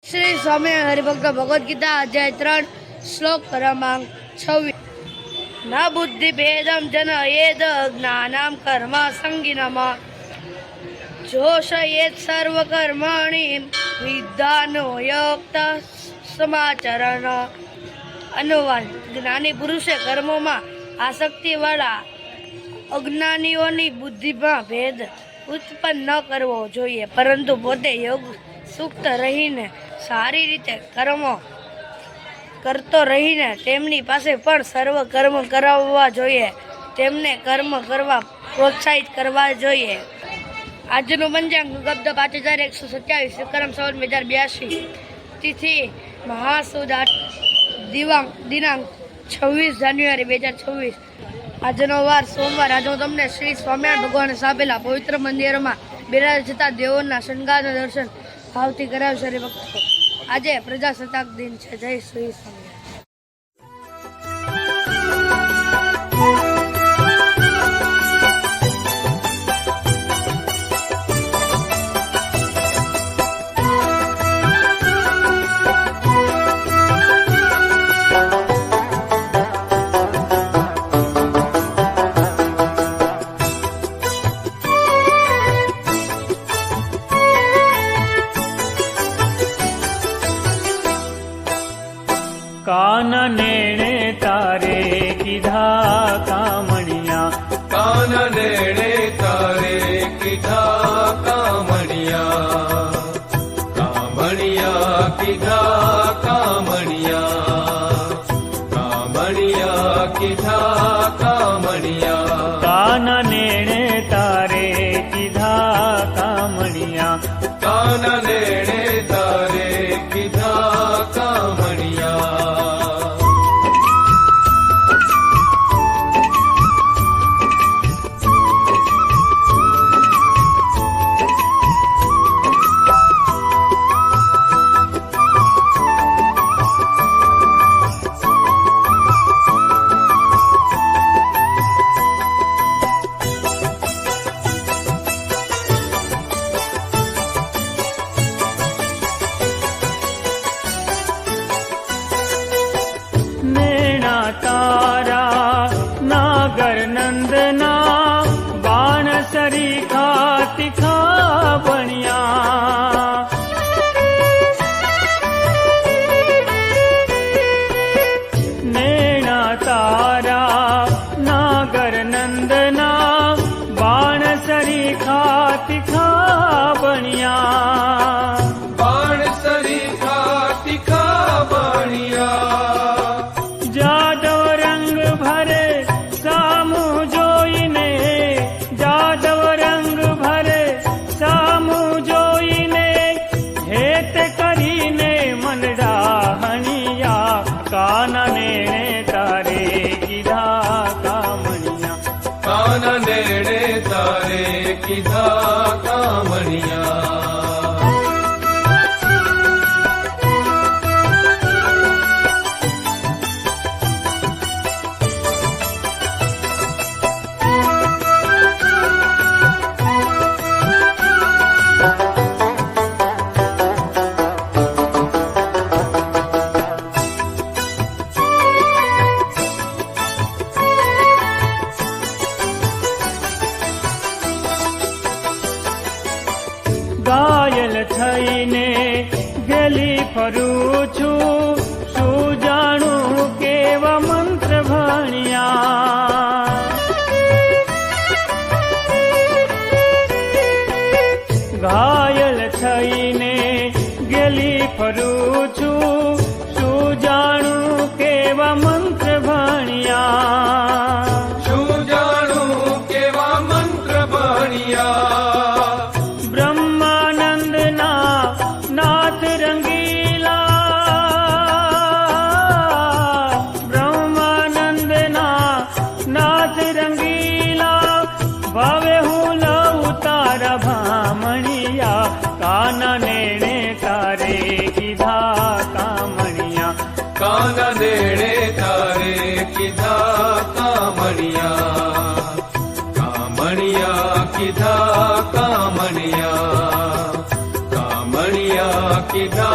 श्री स्वामी हरिभक्त भगवद गीता अध्याय 3 श्लोक क्रमांक 26। न बुद्धि भेदम जन येद ज्ञानम कर्म संगिनम जोशयेत सर्व कर्मणि विद्यानो युक्त समाचरण। अनुवाद। જ્ઞાની પુરુષે કર્મોમાં આસક્તિવાળા અજ્ઞાનીઓની બુદ્ધિમાં ભેદ ઉત્પન્ન ન કરવો જોઈએ, પરંતુ પોતે યોગ સુક્ત રહીને સારી રીતે કર્મો કરતો રહીને તેમની પાસે પણ સર્વ કર્મ કરાવવા જોઈએ, તેમને કર્મ કરવા પ્રોત્સાહિત કરવા જોઈએ। આજનું પંચાંગ ગબ્દ 5127 વિક્રમ સંવત 2082 તિથિ મહાસુદ દિનાંક 26 જાન્યુઆરી 2026। આજનો વાર સોમવાર। આજે હું તમને શ્રી સ્વામિનારાયણ ભગવાને સ્થાપેલા પવિત્ર મંદિરોમાં બિરાજ જતા દેવોના શણગારના દર્શન ભાવથી કરાવશે હરિભક્તો। આજે પ્રજાસત્તાક દિન છે। જય શ્રી સ્વામિનારાયણ। काननेणे तारे कीधा कामणिया, काननेणे तारे कीधा कामणिया, कामणिया कीधा कामणिया, कामणिया कीधा कामणिया। काननेणे तारे कीधा कामणिया, काननेणे तारे कीधा कामणिया। तारा नागर नंदना बाण सरीखा तिखा बनिया, नैना तारा नागर नंदना बाण सरीखा तिखा बनिया, बाण सरीखा तिखा बनिया। जादव रंग भरे सामू जोईने, जादव रंग भरे सामू जोईने हेत करीने मनडा हनिया। काननेणे तारे कीधा कामणिया, काननेणे तारे कीधा कामणिया। घायल थईने गेली फरू छू, શું જાણું કેવા મંત્ર ભણ્યા। ઘાયલ થઈને ગેલી ફરું છું, શું જાણું કેવા મંત્ર ભણ્યા। શું જાણું કેવા મંત્ર ભણ્યા। ब्रह्मानंदना नाथ रंगीला, ब्रह्मानंदना नाथ रंगीला भावे हूँ लऊ तारा भामणिया। काननेणे तारे कीधा कामणिया, काननेणे तारे कीधा कामणिया, कामणिया कीधा कामणिया, कामणिया कीधा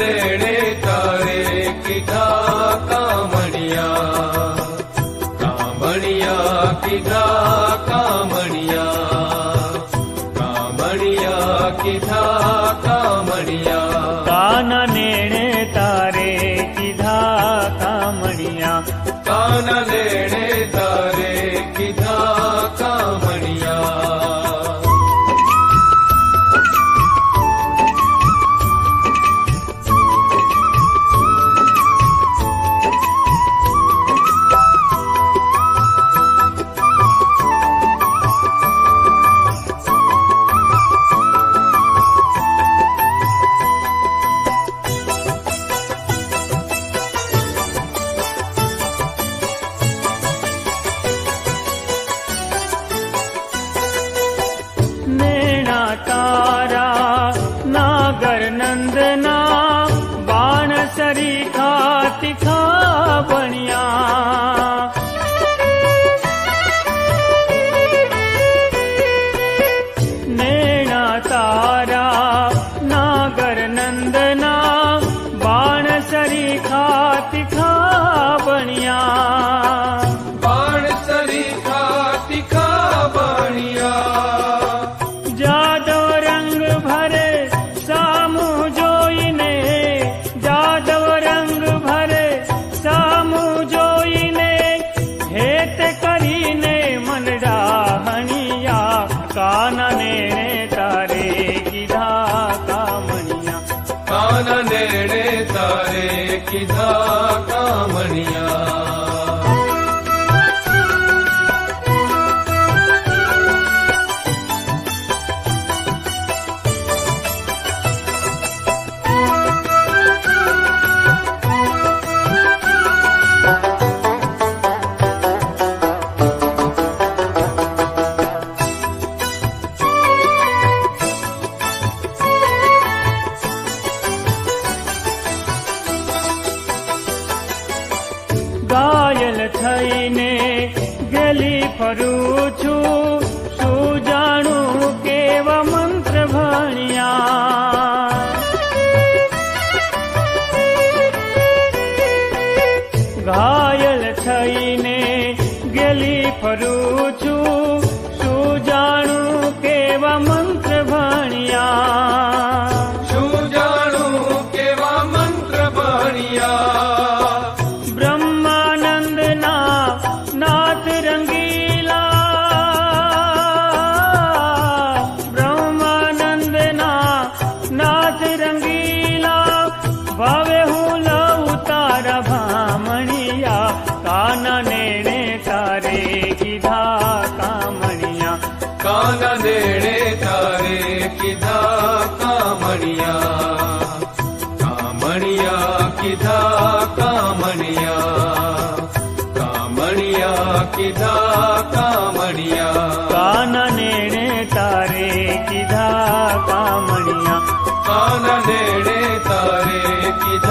देणे तारे कीधा कामणिया कामणिया कीधा कामणिया कामणिया कीधा कामणिया कान नेणे तारे कीधा कामणिया कान नेणे तारे कीधा कामणिया तारा नागर नंदना बाण सरीखा तिखा बनिया नैना तारा नागर नंदना बाण सरीखा तिखा बनिया बाण सरीखा तिखा बनिया जादव रंग भरे सामू जोईने जादव रंग भरे सामू जोईने हेत करीने मन डाहनिया कान नेणे तारे कीधा कामणिया कान नेणे तारे कीधा कामणिया घायल थईने गेली फरू છું શું જાણું કેવા મંત્ર ભણ્યા ઘાયલ થઈને ગેલી ફરું છું શું જાણું કેવા મંત્ર ભણ્યા શું જાણું કેવા મંત્ર ભણ્યા नाथ रंगीला ब्रह्मानंद नाथ रंगीला भावे हूँ लऊ तारा भामणिया कान नेणे तारे कीधा कामणिया कान नेणे तारे कीधा कामणिया कामणिया कीधा कामणिया कामणिया कीधा कामणिया कान नेणे तारे कीधा कामणिया कान नेणे तारे कीधा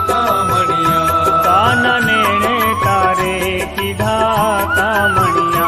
कामणिया कान नेणे तारे कीधा कामणिया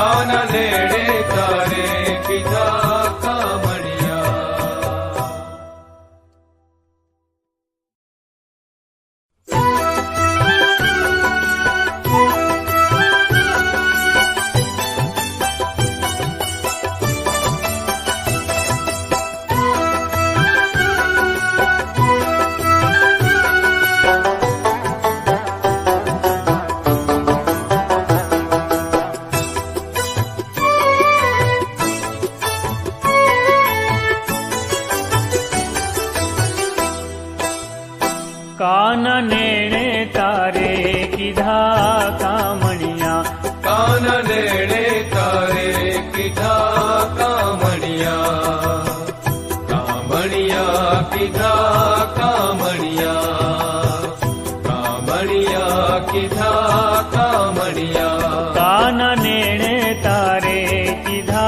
कान नेणे तारे कीधा कामणिया कान नेणे तारे कीधा कामणिया कान नेणे तारे कीधा कामणिया कामणिया कीधा कामणिया कामणिया कीधा कामणिया कान नेणे तारे कीधा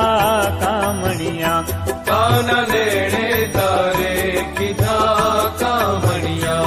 कामणिया कान नेणे तारे कीधा कामणिया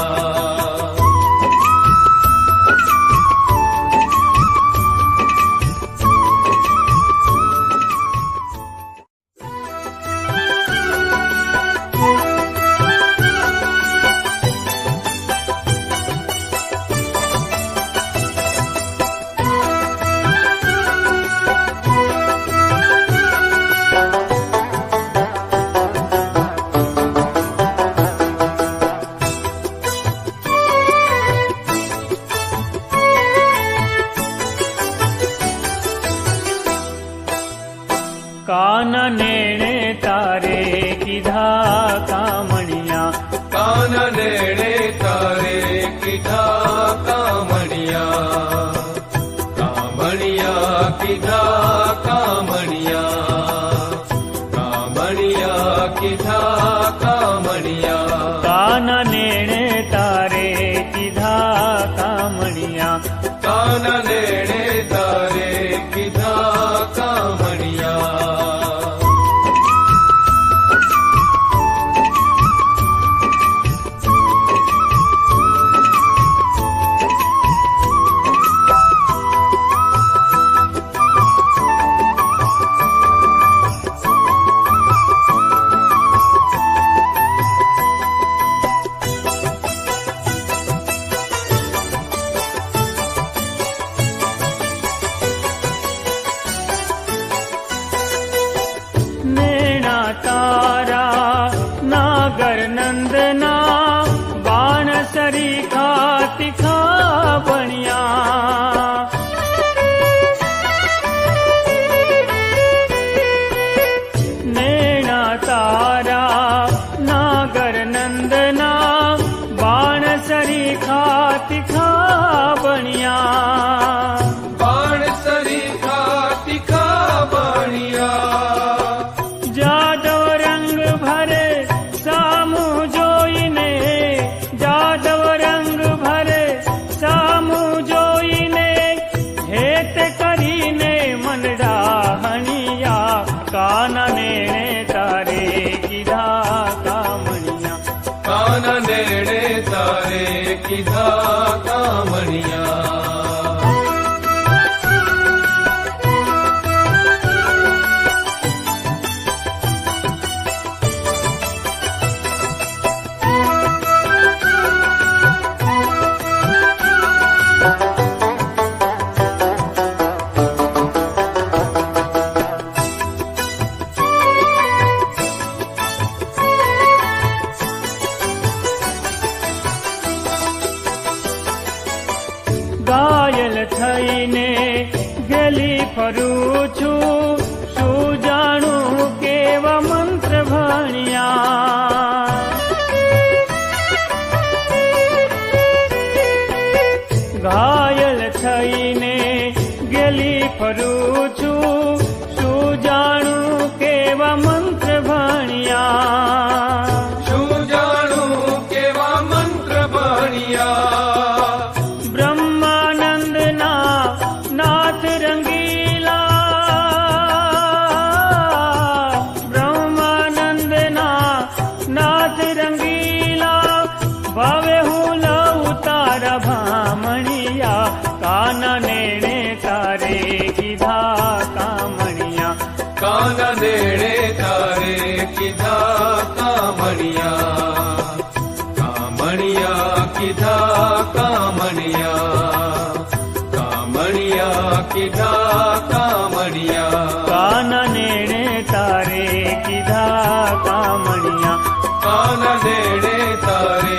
नेणे तारे कीधा कामणिया कामणिया कीधा कामणिया कामणिया कीधा कामणिया कान नेणे तारे कीधा कामणिया कान नेणे तारे कीधा कामणिया नेणा तारा नागर नंदना बाण सरीखा तिखा बणिया नेणा तारा नागर नंदना बाण सरीखा तिखा बणिया बाण सरीखा तिखा बणिया जादव रंग भरे सामू जोईने जादव रंग भरे सामू जोईने हेत करीने मनडा हणिया कान नेणे तारे कीधा कामणिया कान नेणे तारे कीधा कामणिया घायल थईने गली फरू छू શું જાણું કેવા મંત્ર ભણ્યા ઘાયલ થઈને ગેલી ફરું છું શું જાણું કેવા મંત્ર ભણ્યા શું જાણું કેવા મંત્ર ભણ્યા બ્રહ્માનંદના નાથ રંગીલા બ્રહ્માનંદના નાથ રંગીલા ભાવે હું લઉં તારા ભામણિયા કાન નેણે તારે કીધા કામણિયા કાન નેણે તારે કીધા કામણિયા કામણિયા કીધા કામણિયા કામણિયા કીધા કામણિયા કાન નેણે તારે કીધા કામણિયા કાન નેણે તારે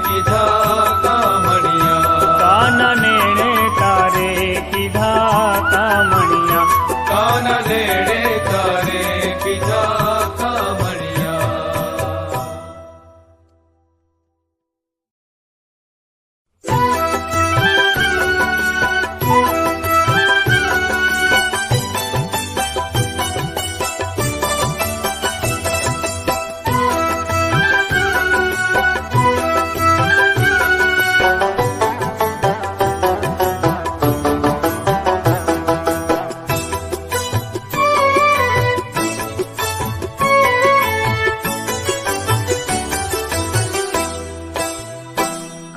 કીધા કામણિયા કાન નેણે તારે કીધા કામણિયા કાન નેણે તારે કીધા કામણિયા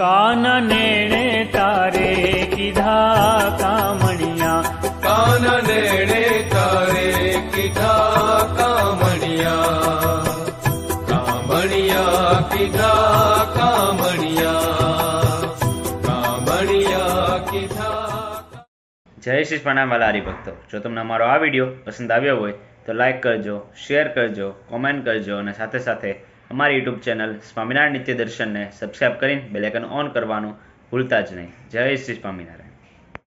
કાન નેણે તારે કીધા કામણિયા કાન નેણે તારે કીધા કામણિયા કામણિયા કીધા કામણિયા કામણિયા કીધા જય શ્રી પ્રણામ વાલા હરિભક્તો, જો તમને અમારો આ વિડીયો પસંદ આવ્યો હોય તો લાઇક કરજો, શેર કરજો, કોમેન્ટ કરજો અને સાથે સાથે અમારી યુટ્યુબ ચેનલ સ્વામિનારાયણ નિત્ય દર્શનને સબસ્ક્રાઈબ કરીને બેલ આઇકન ઓન કરવાનું ભૂલતા જ નહીં. જય શ્રી સ્વામિનારાયણ.